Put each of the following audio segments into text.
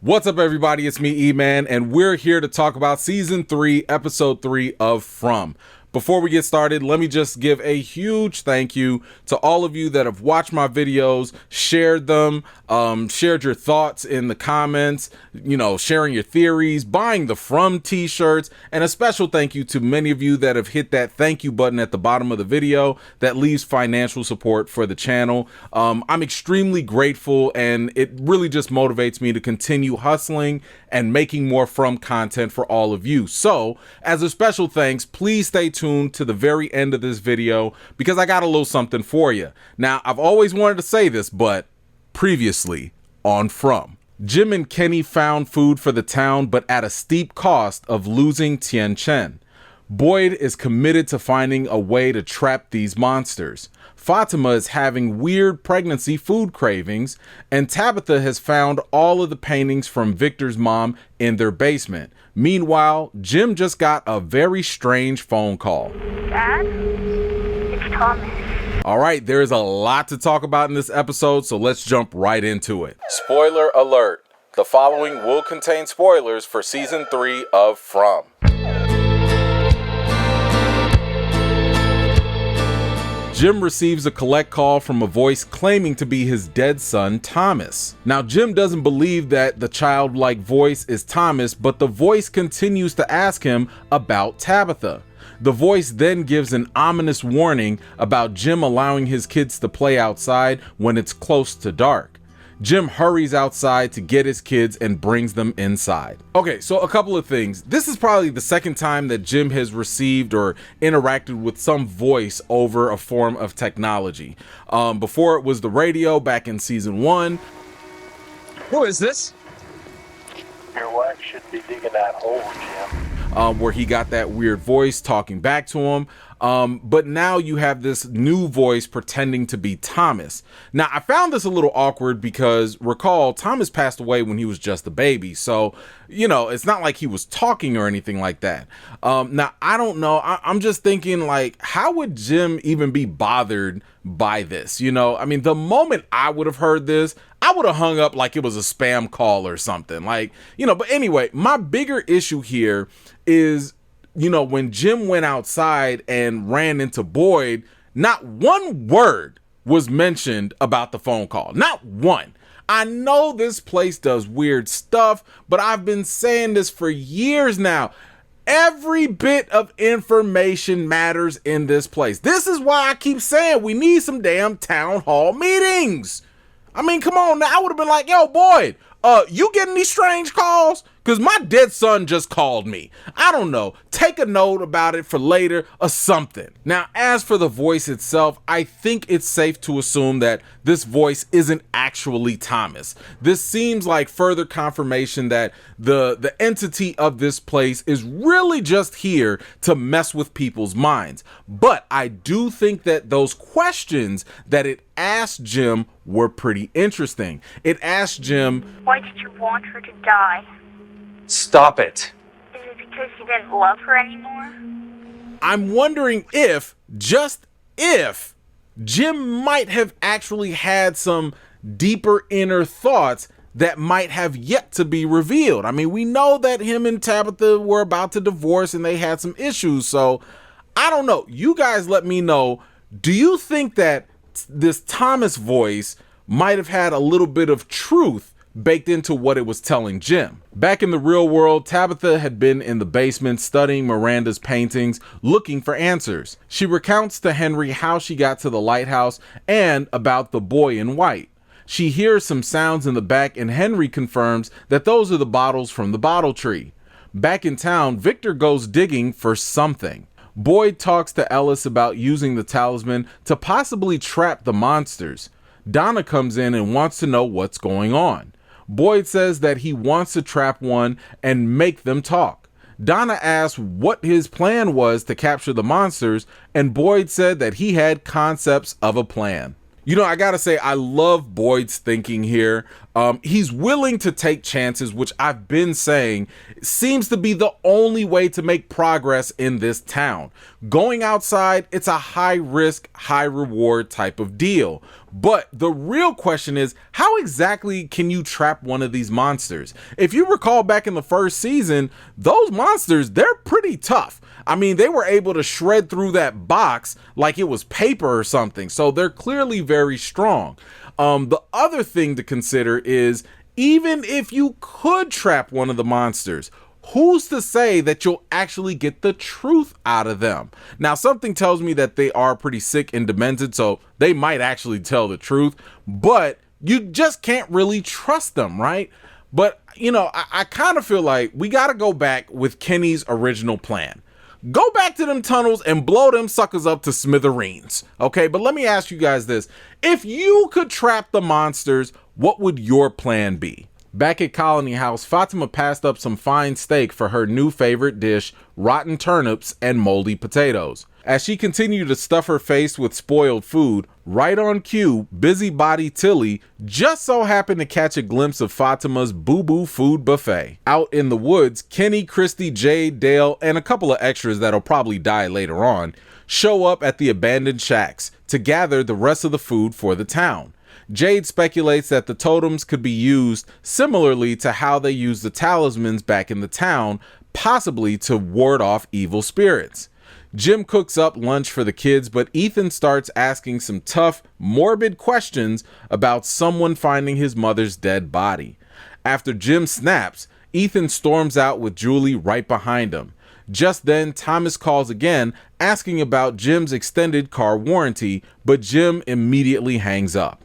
What's up, everybody? It's me, E-Man, and we're here to talk about Season 3, Episode 3 of From. Before we get started, let me just give a huge thank you to all of you that have watched my videos, shared them, shared your thoughts in the comments, sharing your theories, buying the From t-shirts, and a special thank you to many of you that have hit that thank you button at the bottom of the video that leaves financial support for the channel. I'm extremely grateful, and it really just motivates me to continue hustling and making more From content for all of you. So, as a special thanks, please stay tuned to the very end of this video because I got a little something for you. Now, I've always wanted to say this, but previously on From. Jim and Kenny found food for the town, but at a steep cost of losing Tien Chen. Boyd is committed to finding a way to trap these monsters. Fatima is having weird pregnancy food cravings, and Tabitha has found all of the paintings from Victor's mom in their basement. Meanwhile, Jim just got a very strange phone call. Dad? It's Thomas. All right, there's a lot to talk about in this episode, so let's jump right into it. Spoiler alert. The following will contain spoilers for Season 3 of From. Jim receives a collect call from a voice claiming to be his dead son, Thomas. Now, Jim doesn't believe that the childlike voice is Thomas, but the voice continues to ask him about Tabitha. The voice then gives an ominous warning about Jim allowing his kids to play outside when it's close to dark. Jim hurries outside to get his kids and brings them inside. Okay, so a couple of things. This is probably the second time that Jim has received or interacted with some voice over a form of technology. Before it was the radio back in Season 1. Who is this? Your wife should be digging that hole, Jim. Where he got that weird voice talking back to him. But now you have this new voice pretending to be Thomas. Now, I found this a little awkward because, recall, Thomas passed away when he was just a baby. So, it's not like he was talking or anything like that. Now, I don't know. I'm just thinking, like, how would Jim even be bothered by this? I mean, the moment I would have heard this, I would have hung up like it was a spam call or something. Like, but anyway, my bigger issue here is, when Jim went outside and ran into Boyd, not one word was mentioned about the phone call. Not one. I know this place does weird stuff, but I've been saying this for years now. Every bit of information matters in this place. This is why I keep saying we need some damn town hall meetings. I mean, come on now. I would have been like, yo, Boyd, you getting these strange calls? Because my dead son just called me. I don't know. Take a note about it for later or something. Now, as for the voice itself, I think it's safe to assume that this voice isn't actually Thomas. This seems like further confirmation that the entity of this place is really just here to mess with people's minds. But I do think that those questions that it asked Jim were pretty interesting. It asked Jim, why did you want her to die? Stop it. Is it because you didn't love her anymore? I'm wondering if, just if, Jim might have actually had some deeper inner thoughts that might have yet to be revealed. I mean, we know that him and Tabitha were about to divorce and they had some issues. So I don't know. You guys let me know. Do you think that this Thomas voice might have had a little bit of truth baked into what it was telling Jim? Back in the real world, Tabitha had been in the basement studying Miranda's paintings, looking for answers. She recounts to Henry how she got to the lighthouse and about the boy in white. She hears some sounds in the back, and Henry confirms that those are the bottles from the bottle tree. Back in town, Victor goes digging for something. Boyd talks to Ellis about using the talisman to possibly trap the monsters. Donna comes in and wants to know what's going on. Boyd says that he wants to trap one and make them talk. Donna asks what his plan was to capture the monsters, and Boyd said that he had concepts of a plan. I gotta say, I love Boyd's thinking here. He's willing to take chances, which I've been saying seems to be the only way to make progress in this town. Going outside, it's a high risk, high reward type of deal. But the real question is, how exactly can you trap one of these monsters? If you recall back in the first season, those monsters, they're pretty tough. I mean, they were able to shred through that box like it was paper or something. So they're clearly very strong. The other thing to consider is, even if you could trap one of the monsters, who's to say that you'll actually get the truth out of them? Now, something tells me that they are pretty sick and demented, so they might actually tell the truth, but you just can't really trust them, right? But, you know, I kind of feel like we got to go back with Kenny's original plan. Go back to them tunnels and blow them suckers up to smithereens, okay? But let me ask you guys this. If you could trap the monsters, what would your plan be? Back at Colony House, Fatima passed up some fine steak for her new favorite dish, rotten turnips and moldy potatoes. As she continued to stuff her face with spoiled food, right on cue, busybody Tilly just so happened to catch a glimpse of Fatima's boo-boo food buffet. Out in the woods, Kenny, Christy, Jade, Dale, and a couple of extras that'll probably die later on show up at the abandoned shacks to gather the rest of the food for the town. Jade speculates that the totems could be used similarly to how they used the talismans back in the town, possibly to ward off evil spirits. Jim cooks up lunch for the kids, but Ethan starts asking some tough, morbid questions about someone finding his mother's dead body. After Jim snaps, Ethan storms out with Julie right behind him. Just then, Thomas calls again, asking about Jim's extended car warranty, but Jim immediately hangs up.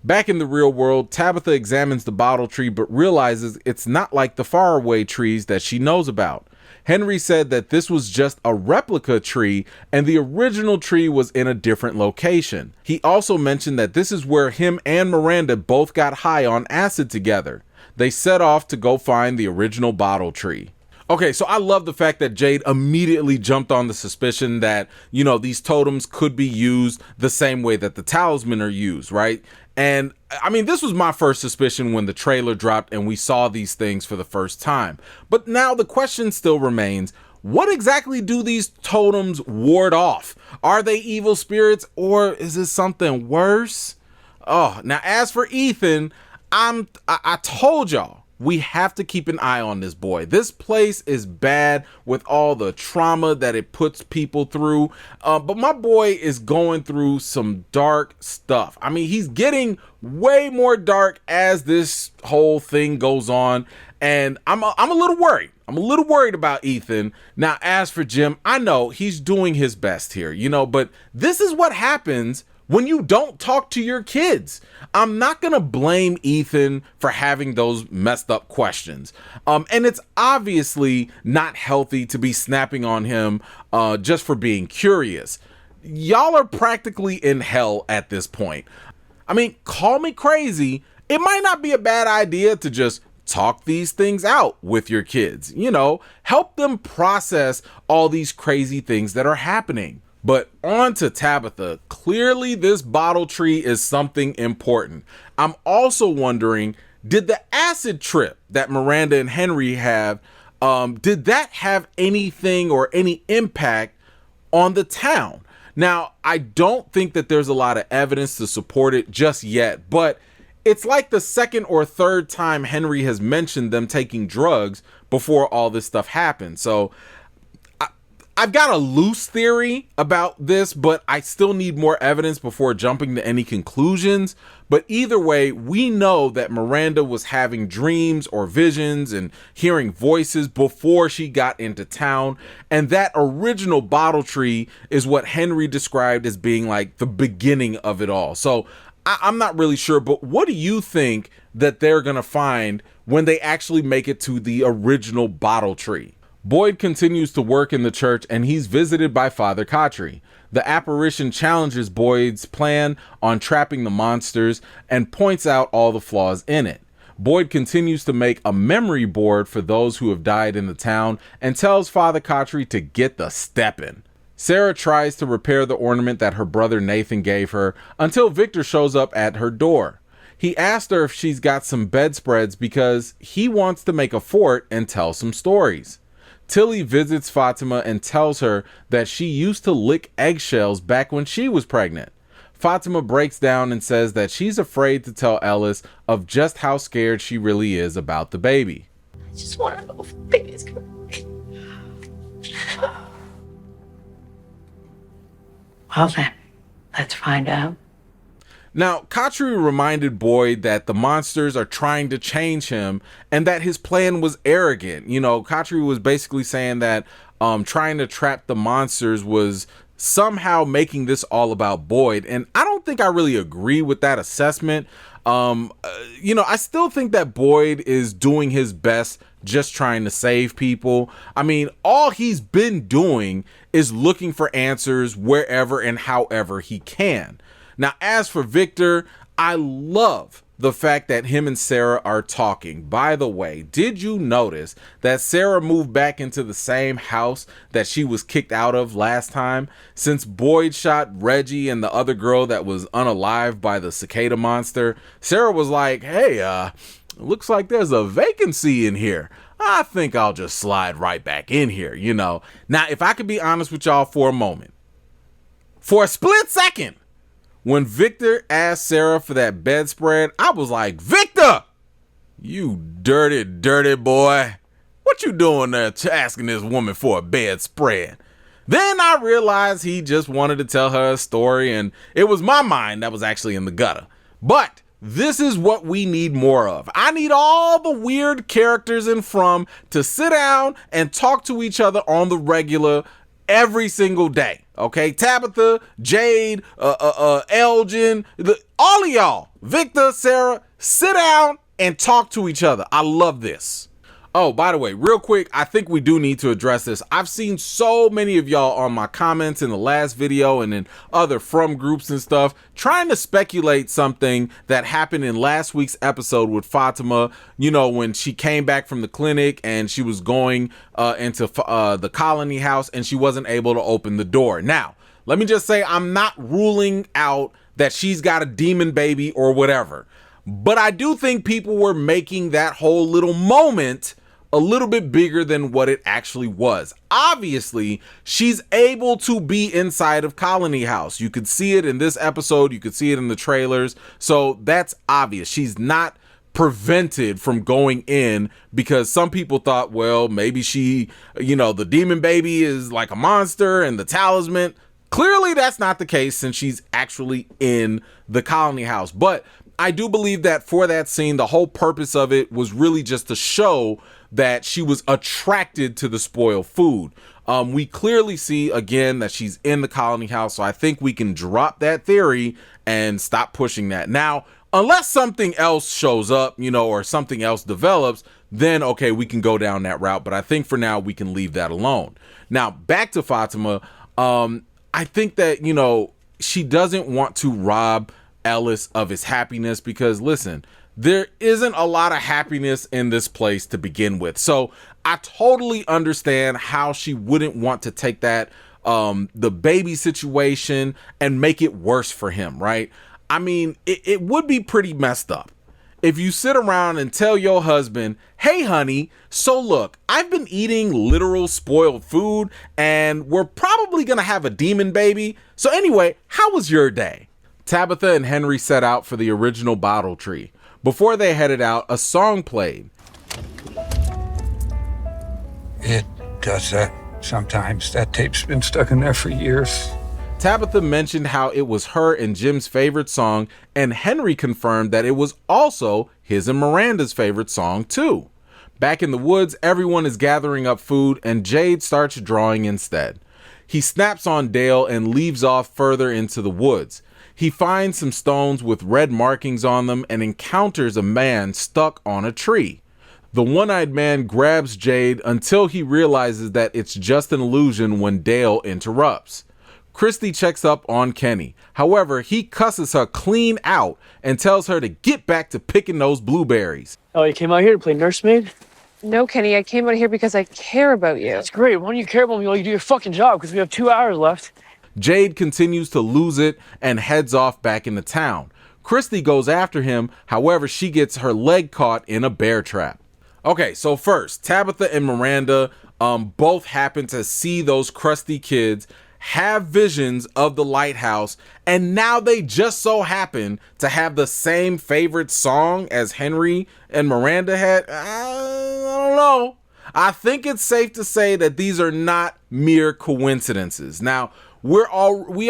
Back in the real world, Tabitha examines the bottle tree but realizes it's not like the faraway trees that she knows about. Henry said that this was just a replica tree and the original tree was in a different location. He also mentioned that this is where him and Miranda both got high on acid together. They set off to go find the original bottle tree. Okay, so I love the fact that Jade immediately jumped on the suspicion that, you know, these totems could be used the same way that the talisman are used, right? And I mean, this was my first suspicion when the trailer dropped and we saw these things for the first time. But now the question still remains, what exactly do these totems ward off? Are they evil spirits or is this something worse? Oh, now as for Ethan, I told y'all, we have to keep an eye on this boy. This place is bad with all the trauma that it puts people through. But my boy is going through some dark stuff. I mean, he's getting way more dark as this whole thing goes on. And I'm a little worried. I'm a little worried about Ethan. Now, as for Jim, I know he's doing his best here, you know, but this is what happens when you don't talk to your kids. I'm not going to blame Ethan for having those messed up questions. And it's obviously not healthy to be snapping on him just for being curious. Y'all are practically in hell at this point. I mean, call me crazy. It might not be a bad idea to just talk these things out with your kids. You know, help them process all these crazy things that are happening. But on to Tabitha. Clearly, this bottle tree is something important. I'm also wondering, did the acid trip that Miranda and Henry have, did that have anything or any impact on the town? Now, I don't think that there's a lot of evidence to support it just yet, but it's like the second or third time Henry has mentioned them taking drugs before all this stuff happened. So I've got a loose theory about this, but I still need more evidence before jumping to any conclusions. But either way, we know that Miranda was having dreams or visions and hearing voices before she got into town. And that original bottle tree is what Henry described as being like the beginning of it all. So I'm not really sure, but what do you think that they're going to find when they actually make it to the original bottle tree? Boyd continues to work in the church and he's visited by Father Khatri. The apparition challenges Boyd's plan on trapping the monsters and points out all the flaws in it. Boyd continues to make a memory board for those who have died in the town and tells Father Khatri to get the steppin'. Sarah tries to repair the ornament that her brother Nathan gave her until Victor shows up at her door. He asked her if she's got some bedspreads because he wants to make a fort and tell some stories. Tilly visits Fatima and tells her that she used to lick eggshells back when she was pregnant. Fatima breaks down and says that she's afraid to tell Ellis of just how scared she really is about the baby. I just want to know if the baby's coming. Well then, let's find out. Now, Katri reminded Boyd that the monsters are trying to change him and that his plan was arrogant. You know, Katri was basically saying that trying to trap the monsters was somehow making this all about Boyd. And I don't think I really agree with that assessment. You know, I still think that Boyd is doing his best just trying to save people. I mean, all he's been doing is looking for answers wherever and however he can. Now, as for Victor, I love the fact that him and Sarah are talking. By the way, did you notice that Sarah moved back into the same house that she was kicked out of last time? Since Boyd shot Reggie and the other girl that was unalived by the cicada monster, Sarah was like, hey, looks like there's a vacancy in here. I think I'll just slide right back in here, you know. Now, if I could be honest with y'all for a moment, for a split second, when Victor asked Sarah for that bedspread, I was like, Victor, you dirty, dirty boy. What you doing there asking this woman for a bedspread? Then I realized he just wanted to tell her a story, and it was my mind that was actually in the gutter. But this is what we need more of. I need all the weird characters in From to sit down and talk to each other on the regular every single day. Okay, Tabitha, Jade, Elgin, all of y'all, Victor, Sarah, sit down and talk to each other. I love this. Oh, by the way, real quick, I think we do need to address this. I've seen so many of y'all on my comments in the last video and in other From groups and stuff trying to speculate something that happened in last week's episode with Fatima, you know, when she came back from the clinic and she was going into the colony house and she wasn't able to open the door. Now, let me just say, I'm not ruling out that she's got a demon baby or whatever, but I do think people were making that whole little moment a little bit bigger than what it actually was. Obviously, she's able to be inside of Colony House. You could see it in this episode. You could see it in the trailers. So that's obvious. She's not prevented from going in because some people thought, well, maybe she, you know, the demon baby is like a monster and the talisman. Clearly, that's not the case since she's actually in the Colony House. But I do believe that for that scene, the whole purpose of it was really just to show that she was attracted to the spoiled food. We clearly see again that she's in the Colony House, so I think we can drop that theory and stop pushing that. Now, unless something else shows up, you know, or something else develops, then okay, we can go down that route. But I think for now we can leave that alone. Now, back to Fatima. I think that, you know, she doesn't want to rob Ellis of his happiness because, listen, there isn't a lot of happiness in this place to begin with. So I totally understand how she wouldn't want to take that, the baby situation and make it worse for him, right? I mean, it would be pretty messed up if you sit around and tell your husband, hey, honey, so look, I've been eating literal spoiled food and we're probably going to have a demon baby. So anyway, how was your day? Tabitha and Henry set out for the original bottle tree. Before they headed out, a song played. It does that sometimes. That tape's been stuck in there for years. Tabitha mentioned how it was her and Jim's favorite song, and Henry confirmed that it was also his and Miranda's favorite song too. Back in the woods, everyone is gathering up food, and Jade starts drawing instead. He snaps on Dale and leaves off further into the woods. He finds some stones with red markings on them and encounters a man stuck on a tree. The one-eyed man grabs Jade until he realizes that it's just an illusion when Dale interrupts. Christy checks up on Kenny. However, he cusses her clean out and tells her to get back to picking those blueberries. Oh, you came out here to play nursemaid? No, Kenny, I came out here because I care about you. That's great. Why don't you care about me while you do your fucking job? Because we have 2 hours left. Jade continues to lose it and heads off back into town. Christy goes after him. However, she gets her leg caught in a bear trap. Okay, so first, Tabitha and Miranda both happen to see those crusty kids have visions of the lighthouse, and now they just so happen to have the same favorite song as Henry and Miranda had. I don't know. I think it's safe to say that these are not mere coincidences. Now, we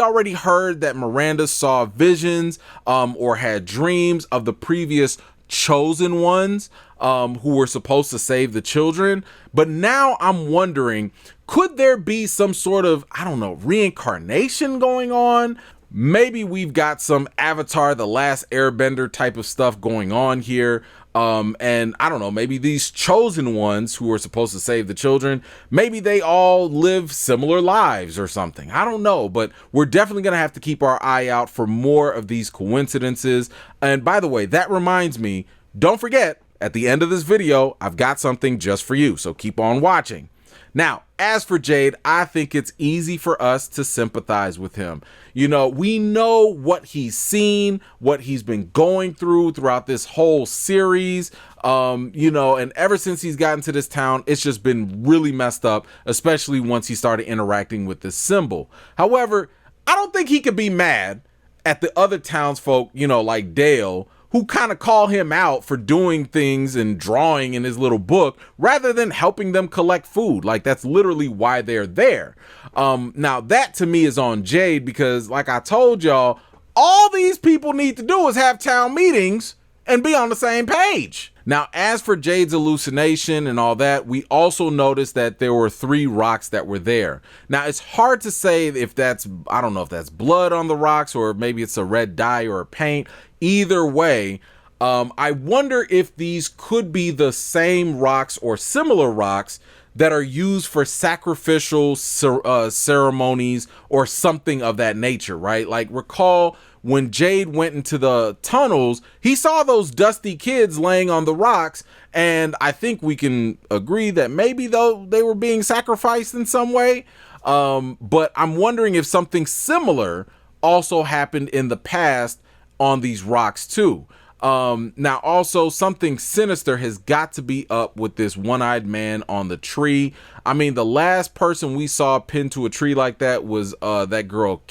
already heard that Miranda saw visions or had dreams of the previous chosen ones who were supposed to save the children. But now I'm wondering, could there be some sort of, I don't know, reincarnation going on? Maybe we've got some Avatar, The Last Airbender type of stuff going on here. And I don't know, maybe these chosen ones who are supposed to save the children, maybe they all live similar lives or something. I don't know, but we're definitely going to have to keep our eye out for more of these coincidences. And by the way, that reminds me, don't forget, at the end of this video, I've got something just for you, so keep on watching. Now, as for Jade, I think it's easy for us to sympathize with him. You know, we know what he's seen, what he's been going throughout this whole series. You know, and ever since he's gotten to this town, it's just been really messed up, especially once he started interacting with this symbol. However, I don't think he could be mad at the other townsfolk, you know, like Dale, who kind of call him out for doing things and drawing in his little book rather than helping them collect food. Like, that's literally why they're there. Now that to me is on Jade, because like I told y'all, all these people need to do is have town meetings and be on the same page. Now, as for Jade's hallucination and all that, we also noticed that there were 3 rocks that were there. Now, it's hard to say if that's, I don't know if that's blood on the rocks or maybe it's a red dye or a paint. Either way, I wonder if these could be the same rocks or similar rocks that are used for sacrificial ceremonies or something of that nature, right? Like, recall when Jade went into the tunnels, he saw those dusty kids laying on the rocks, and I think we can agree that maybe though they were being sacrificed in some way. But I'm wondering if something similar also happened in the past on these rocks too. Now also something sinister has got to be up with this one-eyed man on the tree. I mean, the last person we saw pinned to a tree like that was that girl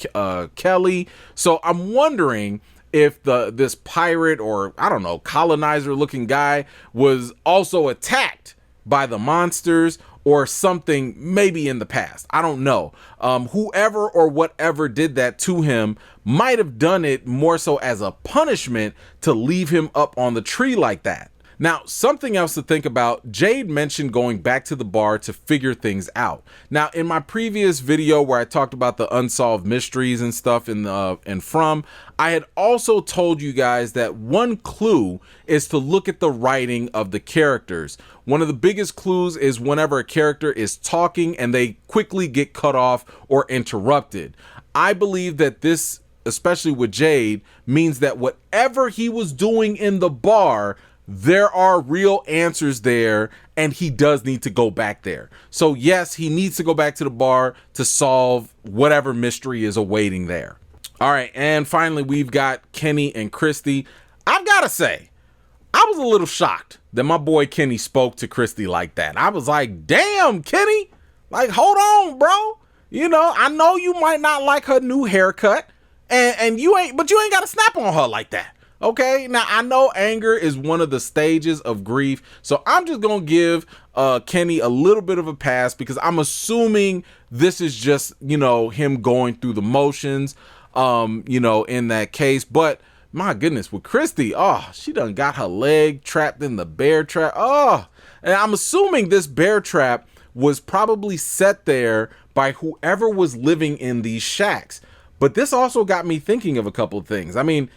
Kelly. So I'm wondering if this pirate or I don't know, colonizer looking guy was also attacked by the monsters or something maybe in the past. I don't know. Whoever or whatever did that to him might have done it more so as a punishment to leave him up on the tree like that. Now, something else to think about, Jade mentioned going back to the bar to figure things out. Now, in my previous video where I talked about the unsolved mysteries and stuff From, I had also told you guys that one clue is to look at the writing of the characters. One of the biggest clues is whenever a character is talking and they quickly get cut off or interrupted. I believe that this, especially with Jade, means that whatever he was doing in the bar, there are real answers there, and he does need to go back there. So yes, he needs to go back to the bar to solve whatever mystery is awaiting there. All right, and finally, we've got Kenny and Christy. I've got to say, I was a little shocked that my boy Kenny spoke to Christy like that. I was like, damn, Kenny, like, hold on, bro. You know, I know you might not like her new haircut, but you ain't got to snap on her like that. Okay, now I know anger is one of the stages of grief, so I'm just gonna give Kenny a little bit of a pass because I'm assuming this is just, you know, him going through the motions, you know, in that case. But my goodness, with Christy, oh, she done got her leg trapped in the bear trap. Oh, and I'm assuming this bear trap was probably set there by whoever was living in these shacks. But this also got me thinking of a couple of things. I mean,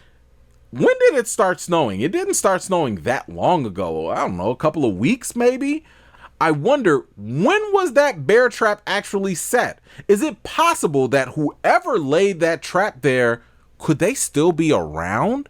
when did it start snowing? It didn't start snowing that long ago. I don't know, a couple of weeks maybe? I wonder, when was that bear trap actually set? Is it possible that whoever laid that trap there, could they still be around?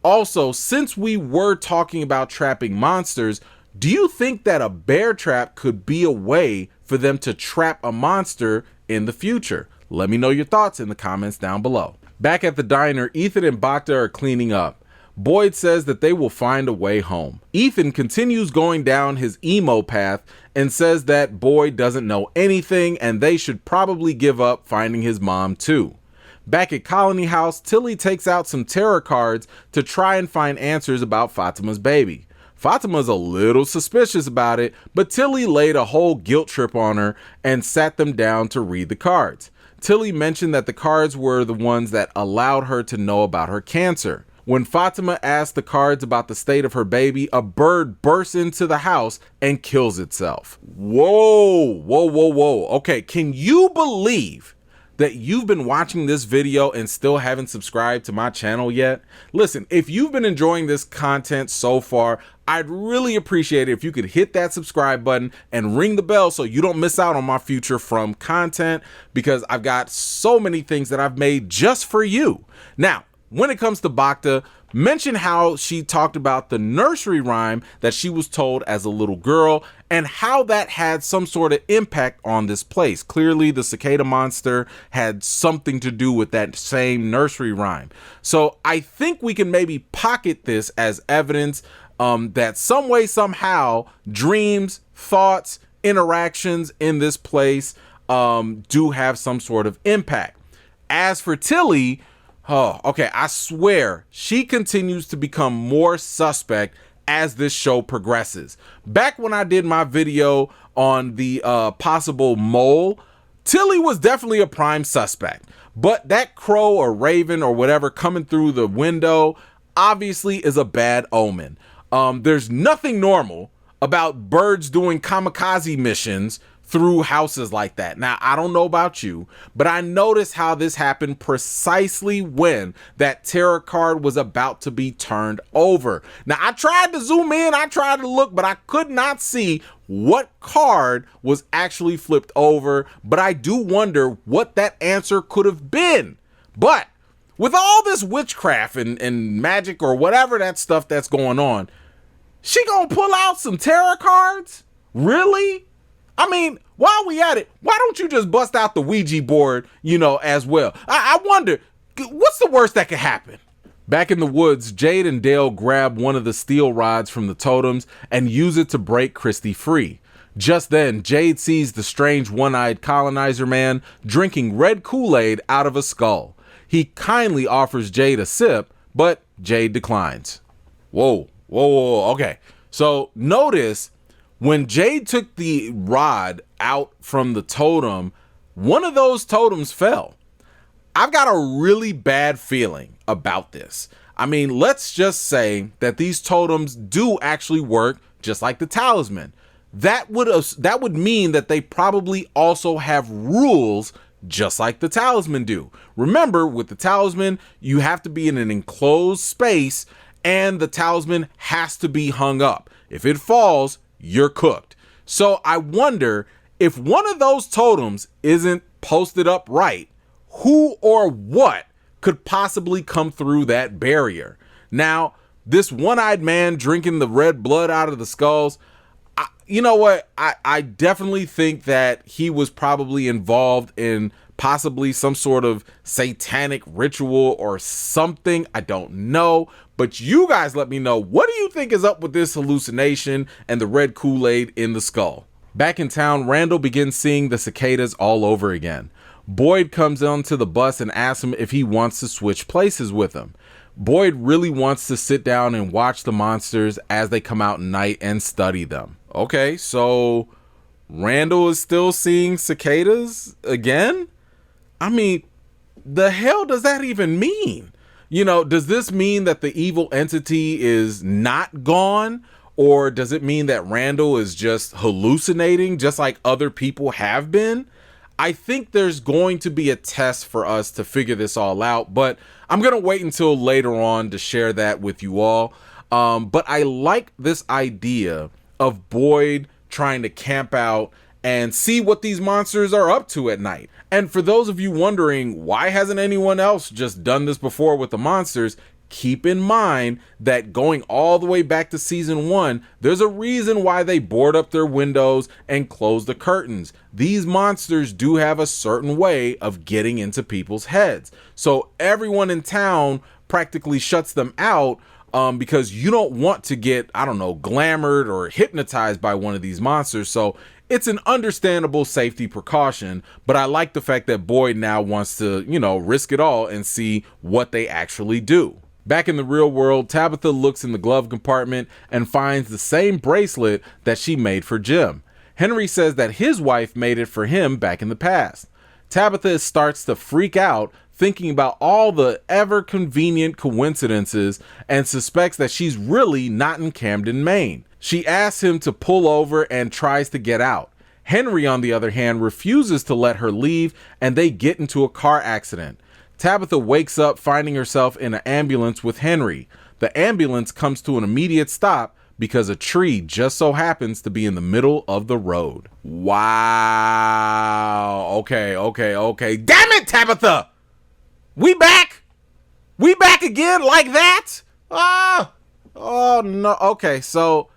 Also, since we were talking about trapping monsters, do you think that a bear trap could be a way for them to trap a monster in the future? Let me know your thoughts in the comments down below. Back at the diner, Ethan and Bacta are cleaning up. Boyd says that they will find a way home. Ethan continues going down his emo path and says that Boyd doesn't know anything and they should probably give up finding his mom too. Back at Colony House, Tilly takes out some tarot cards to try and find answers about Fatima's baby. Fatima's a little suspicious about it, but Tilly laid a whole guilt trip on her and sat them down to read the cards. Tilly mentioned that the cards were the ones that allowed her to know about her cancer. When Fatima asked the cards about the state of her baby, a bird bursts into the house and kills itself. Whoa. Okay, can you believe that you've been watching this video and still haven't subscribed to my channel yet? Listen, if you've been enjoying this content so far, I'd really appreciate it if you could hit that subscribe button and ring the bell so you don't miss out on my future From content, because I've got so many things that I've made just for you. Now, when it comes to Bacta, mention how she talked about the nursery rhyme that she was told as a little girl and how that had some sort of impact on this place. Clearly, the cicada monster had something to do with that same nursery rhyme. So I think we can maybe pocket this as evidence that some way, somehow, dreams, thoughts, interactions in this place do have some sort of impact. As for Tilly, oh, okay, I swear she continues to become more suspect as this show progresses. Back when I did my video on the possible mole, Tilly was definitely a prime suspect. But that crow or raven or whatever coming through the window obviously is a bad omen. There's nothing normal about birds doing kamikaze missions through houses like that. Now, I don't know about you, but I noticed how this happened precisely when that tarot card was about to be turned over. Now, I tried to zoom in, I tried to look, but I could not see what card was actually flipped over, but I do wonder what that answer could have been. But with all this witchcraft and magic or whatever that stuff that's going on, she gonna pull out some tarot cards? Really? I mean, while we at it, why don't you just bust out the Ouija board, as well? I wonder, what's the worst that could happen? Back in the woods, Jade and Dale grab one of the steel rods from the totems and use it to break Christy free. Just then, Jade sees the strange one-eyed colonizer man drinking red Kool-Aid out of a skull. He kindly offers Jade a sip, but Jade declines. Whoa, okay. So notice, when Jade took the rod out from the totem, one of those totems fell. I've got a really bad feeling about this. I mean, let's just say that these totems do actually work just like the talisman. That would mean that they probably also have rules just like the talisman do. Remember, with the talisman, you have to be in an enclosed space and the talisman has to be hung up. If it falls, you're cooked. So I wonder, if one of those totems isn't posted up right, who or what could possibly come through that barrier? Now, this one-eyed man drinking the red blood out of the skulls, you know what? I definitely think that he was probably involved in possibly some sort of satanic ritual or something. I don't know. But you guys let me know, what do you think is up with this hallucination and the red Kool-Aid in the skull? Back in town, Randall begins seeing the cicadas all over again. Boyd comes onto the bus and asks him if he wants to switch places with him. Boyd really wants to sit down and watch the monsters as they come out at night and study them. Okay, so Randall is still seeing cicadas again? I mean, the hell does that even mean? Does this mean that the evil entity is not gone? Or does it mean that Randall is just hallucinating just like other people have been? I think there's going to be a test for us to figure this all out, but I'm going to wait until later on to share that with you all. But I like this idea of Boyd trying to camp out and see what these monsters are up to at night. And for those of you wondering, why hasn't anyone else just done this before with the monsters? Keep in mind that going all the way back to season 1, there's a reason why they board up their windows and close the curtains. These monsters do have a certain way of getting into people's heads. So everyone in town practically shuts them out because you don't want to get, I don't know, glamored or hypnotized by one of these monsters. So it's an understandable safety precaution, but I like the fact that Boyd now wants to, you know, risk it all and see what they actually do. Back in the real world, Tabitha looks in the glove compartment and finds the same bracelet that she made for Jim. Henry says that his wife made it for him back in the past. Tabitha starts to freak out, thinking about all the ever convenient coincidences, and suspects that she's really not in Camden, Maine. She asks him to pull over and tries to get out. Henry, on the other hand, refuses to let her leave, and they get into a car accident. Tabitha wakes up finding herself in an ambulance with Henry. The ambulance comes to an immediate stop because a tree just so happens to be in the middle of the road. Wow. Okay. Damn it, Tabitha! We back? We back again like that? Oh no. Okay, so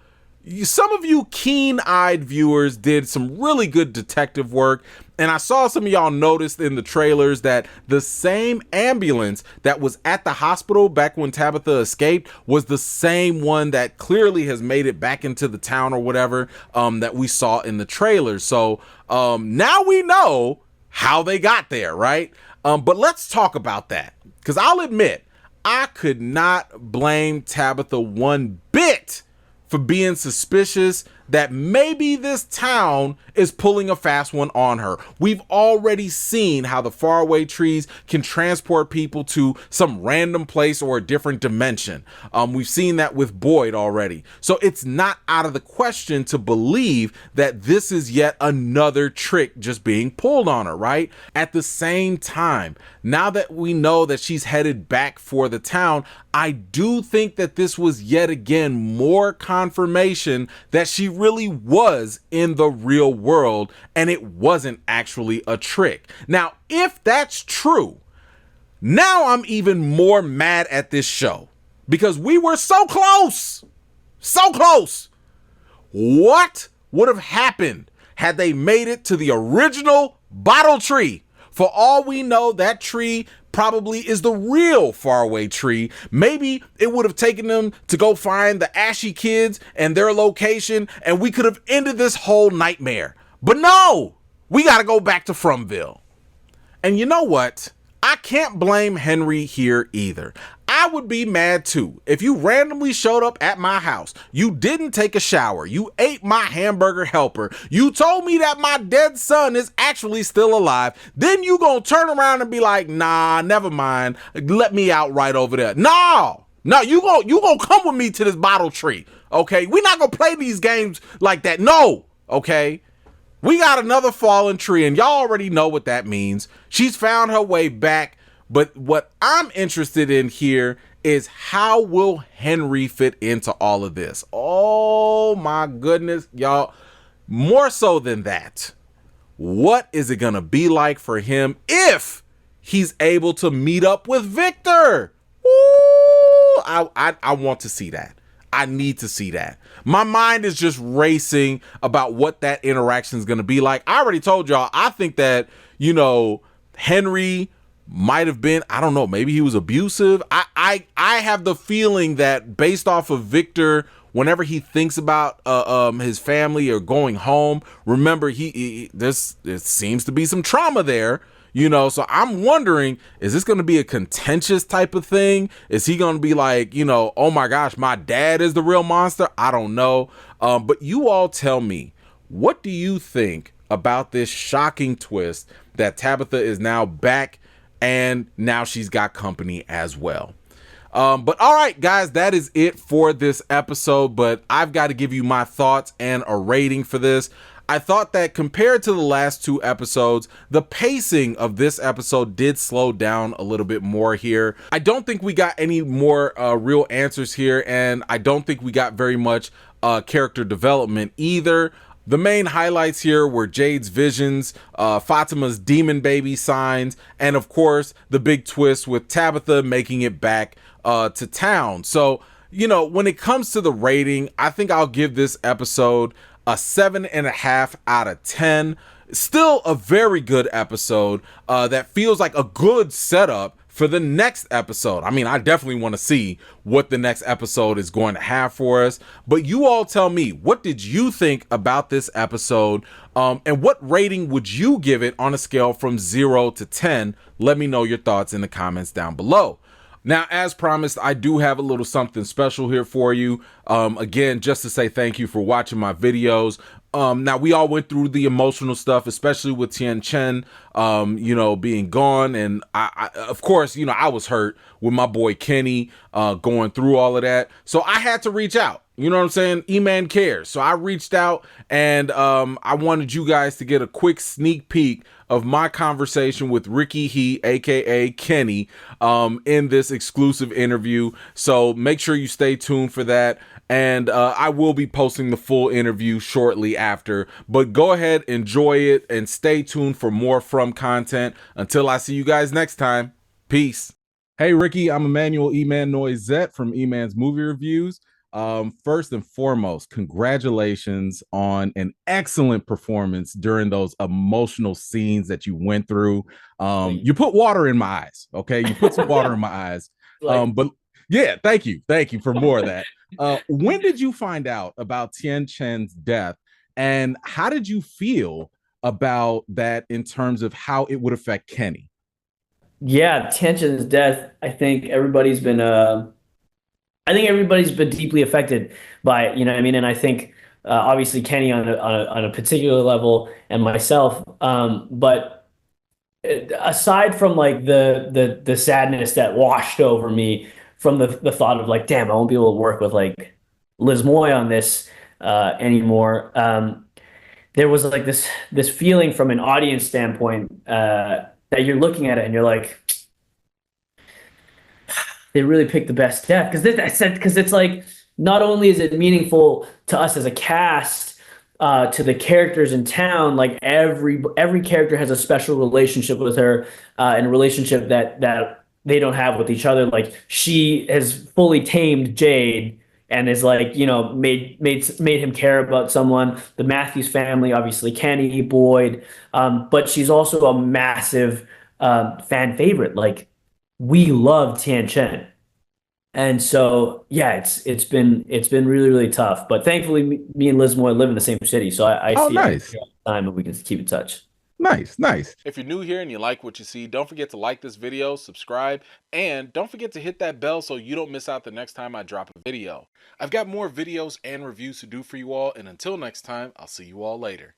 some of you keen-eyed viewers did some really good detective work, and I saw some of y'all noticed in the trailers that the same ambulance that was at the hospital back when Tabitha escaped was the same one that clearly has made it back into the town or whatever, that we saw in the trailers. So now we know how they got there, right? But let's talk about that, because I'll admit, I could not blame Tabitha one bit for being suspicious that maybe this town is pulling a fast one on her. We've already seen how the faraway trees can transport people to some random place or a different dimension. We've seen that with Boyd already. So it's not out of the question to believe that this is yet another trick just being pulled on her, right? At the same time, now that we know that she's headed back for the town, I do think that this was yet again more confirmation that she really was in the real world and it wasn't actually a trick. Now, if that's true, now I'm even more mad at this show because we were so close. So close. What would have happened had they made it to the original bottle tree? For all we know, that tree probably is the real faraway tree. Maybe it would have taken them to go find the Ashy kids and their location, and we could have ended this whole nightmare. But no, we got to go back to Fromville. And you know what? I can't blame Henry here either. I would be mad too if you randomly showed up at my house, you didn't take a shower, you ate my hamburger helper, you told me that my dead son is actually still alive, then you gonna turn around and be like, nah, never mind, let me out right over there. No, you gonna come with me to this bottle tree, okay? We're not gonna play these games like that, no, okay? We got another fallen tree, and y'all already know what that means. She's found her way back. But what I'm interested in here is how will Henry fit into all of this? Oh my goodness, y'all. More so than that, what is it going to be like for him if he's able to meet up with Victor? Ooh, I want to see that. I need to see that. My mind is just racing about what that interaction is going to be like. I already told y'all, I think that, you know, Henry might have been, I don't know, maybe he was abusive. I have the feeling that based off of Victor, whenever he thinks about his family or going home, remember there seems to be some trauma there, you know. So I'm wondering, is this going to be a contentious type of thing? Is he going to be like, you know, oh my gosh, my dad is the real monster? I don't know. But you all tell me, what do you think about this shocking twist that Tabitha is now back and now she's got company as well? But all right, guys, that is it for this episode, but I've got to give you my thoughts and a rating for this. I thought that compared to the last two episodes, the pacing of this episode did slow down a little bit more here. I don't think we got any more real answers here, and I don't think we got very much character development either. The main highlights here were Jade's visions, Fatima's demon baby signs, and of course, the big twist with Tabitha making it back to town. So, you know, when it comes to the rating, I think I'll give this episode a 7.5 out of 10. Still a very good episode that feels like a good setup for the next episode. I mean, I definitely want to see what the next episode is going to have for us, but you all tell me, what did you think about this episode? And what rating would you give it on a scale from 0 to 10? Let me know your thoughts in the comments down below. Now, as promised, I do have a little something special here for you. Again, just to say thank you for watching my videos. Now, we all went through the emotional stuff, especially with Tien Chen, being gone. And I of course, I was hurt with my boy Kenny going through all of that. So I had to reach out. You know what I'm saying? E-Man cares. So I reached out and I wanted you guys to get a quick sneak peek of my conversation with Ricky He, aka Kenny, in this exclusive interview. So make sure you stay tuned for that. And I will be posting the full interview shortly after. But go ahead, enjoy it, and stay tuned for more From content. Until I see you guys next time. Peace. Hey, Ricky, I'm Emmanuel E-Man Noisette from E-Man's Movie Reviews. First and foremost, congratulations on an excellent performance during those emotional scenes that you went through. You put water in my eyes. Okay, you put some water in my eyes. But yeah, thank you for more of that. When did you find out about Tien Chen's death, and how did you feel about that in terms of how it would affect Kenny? Yeah, Tien Chen's death. I think everybody's been deeply affected by it, you know what I mean? And I think obviously Kenny on a particular level, and myself. But aside from like the sadness that washed over me from the thought of like, damn, I won't be able to work with like Liz Moy on this anymore. There was like this feeling from an audience standpoint that you're looking at it and you're like, they really picked the best death, because it's like, not only is it meaningful to us as a cast, to the characters in town, like every character has a special relationship with her, and a relationship that they don't have with each other. Like, she has fully tamed Jade and is like, made him care about someone. The Matthews family, obviously Kenny, Boyd, but she's also a massive fan favorite. Like, we love Tien Chen. And so, yeah, it's been really, really tough. But thankfully, me and Liz Moy live in the same city, so I see nice. it all the time, and we can keep in touch. Nice. If you're new here and you like what you see, don't forget to like this video, subscribe, and don't forget to hit that bell so you don't miss out the next time I drop a video. I've got more videos and reviews to do for you all, and until next time, I'll see you all later.